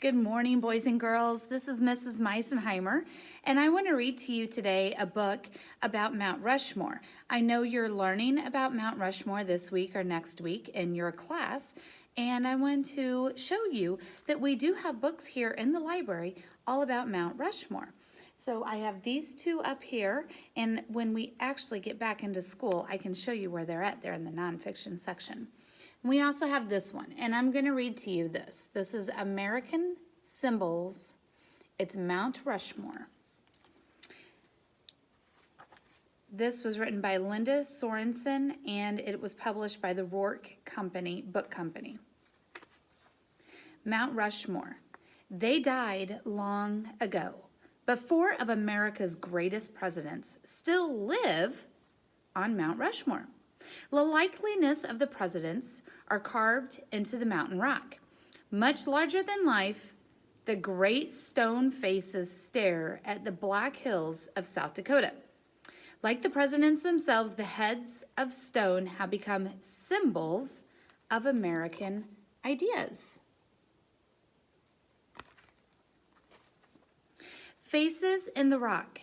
Good morning, boys and girls. This is Mrs. Meisenheimer, and I want to read to you today a book about Mount Rushmore. I know you're learning about Mount Rushmore this week or next week in your class, and I want to show you that we do have books here in the library all about Mount Rushmore. So I have these two up here, and when we actually get back into school, I can show you where they're at. They're in the nonfiction section. We also have this one, and I'm going to read to you this. This is American Symbols. It's Mount Rushmore. This was written by Linda Sorensen, and it was published by the Rourke Book Company. Mount Rushmore. They died long ago, but four of America's greatest presidents still live on Mount Rushmore. The likeliness of the presidents are carved into the mountain rock. Much larger than life, the great stone faces stare at the Black Hills of South Dakota. Like the presidents themselves, the heads of stone have become symbols of American ideas. Faces in the rock.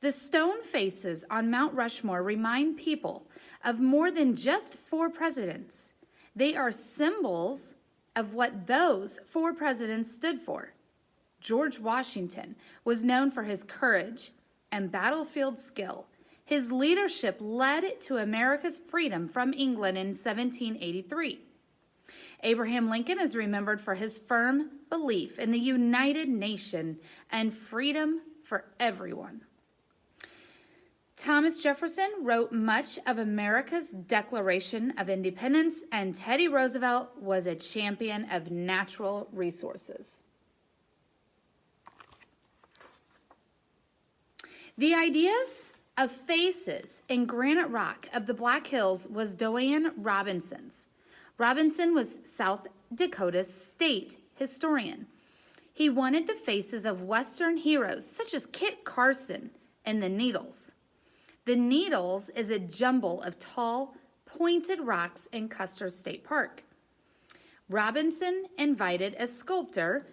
The stone faces on Mount Rushmore remind people of more than just four presidents. They are symbols of what those four presidents stood for. George Washington was known for his courage and battlefield skill. His leadership led to America's freedom from England in 1783. Abraham Lincoln is remembered for his firm belief in the United Nation and freedom for everyone. Thomas Jefferson wrote much of America's Declaration of Independence, and Teddy Roosevelt was a champion of natural resources. The ideas of faces in granite rock of the Black Hills was Doane Robinson's. Robinson was South Dakota's state historian. He wanted the faces of Western heroes such as Kit Carson and the Needles. The Needles is a jumble of tall, pointed rocks in Custer State Park. Robinson invited a sculptor,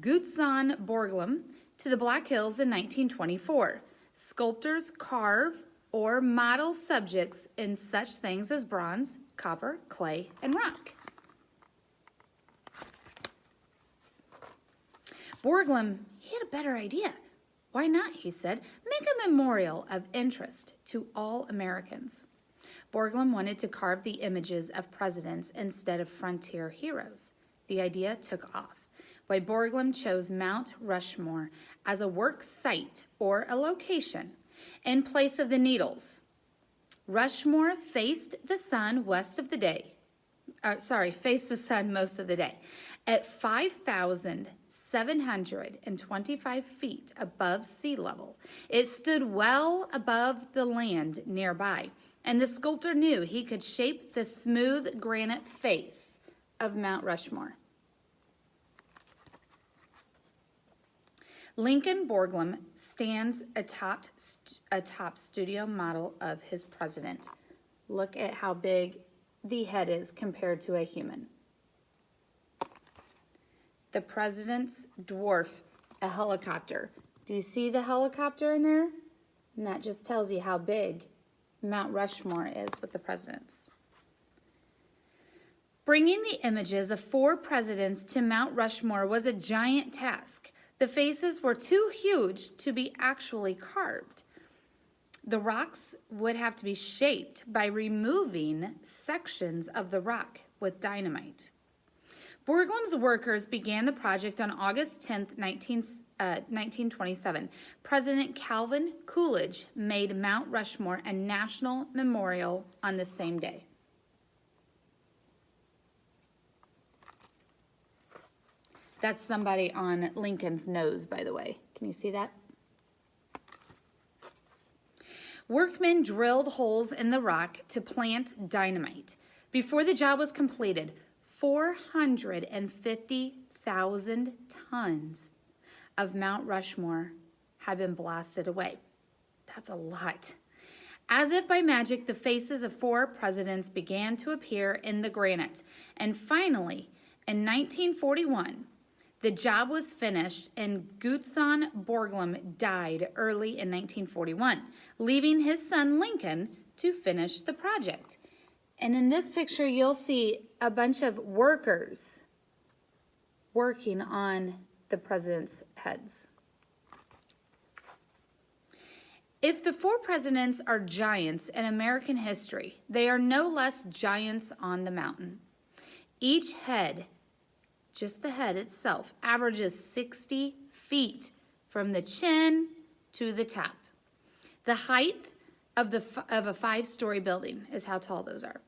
Gutzon Borglum, to the Black Hills in 1924. Sculptors carve or model subjects in such things as bronze, copper, clay, and rock. Borglum, he had a better idea. Why not, he said, make a memorial of interest to all Americans. Borglum wanted to carve the images of presidents instead of frontier heroes. The idea took off. Why Borglum chose Mount Rushmore as a work site or a location in place of the Needles. Rushmore faced the sun most of the day. At 5,725 feet above sea level, it stood well above the land nearby, and the sculptor knew he could shape the smooth granite face of Mount Rushmore. Lincoln Borglum stands atop studio model of his president. Look at how big the head is compared to a human. The president's dwarf a helicopter. Do you see the helicopter in there? And that just tells you how big Mount Rushmore is with the presidents. Bringing the images of four presidents to Mount Rushmore was a giant task. The faces were too huge to be actually carved. The rocks would have to be shaped by removing sections of the rock with dynamite. Borglum's workers began the project on August 10, 1927. President Calvin Coolidge made Mount Rushmore a national memorial on the same day. That's somebody on Lincoln's nose, by the way. Can you see that? Workmen drilled holes in the rock to plant dynamite. Before the job was completed, 450,000 tons of Mount Rushmore had been blasted away. That's a lot. As if by magic, the faces of four presidents began to appear in the granite. And finally, in 1941, The job was finished and Gutzon Borglum died early in 1941, leaving his son Lincoln to finish the project. And in this picture, you'll see a bunch of workers working on the president's heads. If the 4 presidents are giants in American history, they are no less giants on the mountain. Each head, just the head itself, averages 60 feet from the chin to the top. The height of a 5-story building is how tall those are.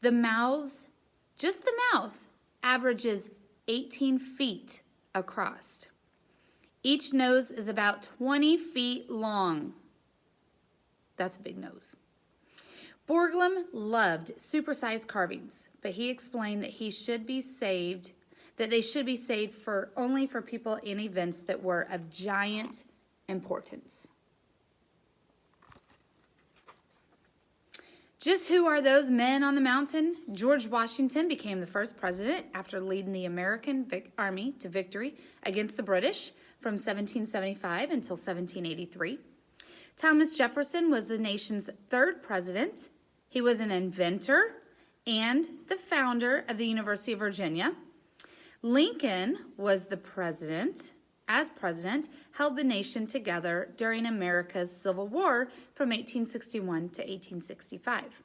The mouths, just the mouth, averages 18 feet across. Each nose is about 20 feet long. That's a big nose. Borglum loved supersized carvings, but he explained that they should be saved only for people in events that were of giant importance. Just who are those men on the mountain? George Washington became the first president after leading the American army to victory against the British from 1775 until 1783. Thomas Jefferson was the nation's 3rd president. He was an inventor and the founder of the University of Virginia. Lincoln was the president, held the nation together during America's Civil War from 1861 to 1865.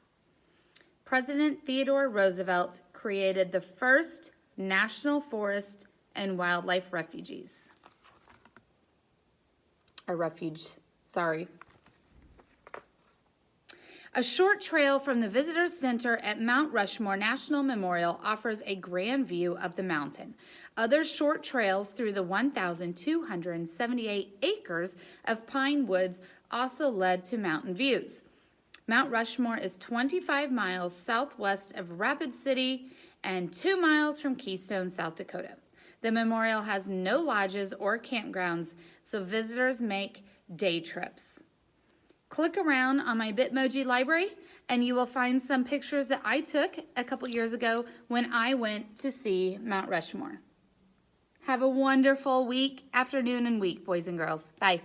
President Theodore Roosevelt created the first national forest and wildlife refuges. A short trail from the Visitors Center at Mount Rushmore National Memorial offers a grand view of the mountain. Other short trails through the 1,278 acres of pine woods also led to mountain views. Mount Rushmore is 25 miles southwest of Rapid City and 2 miles from Keystone, South Dakota. The memorial has no lodges or campgrounds, so visitors make day trips. Click around on my Bitmoji library and you will find some pictures that I took a couple years ago when I went to see Mount Rushmore. Have a wonderful week, afternoon, and week, boys and girls. Bye.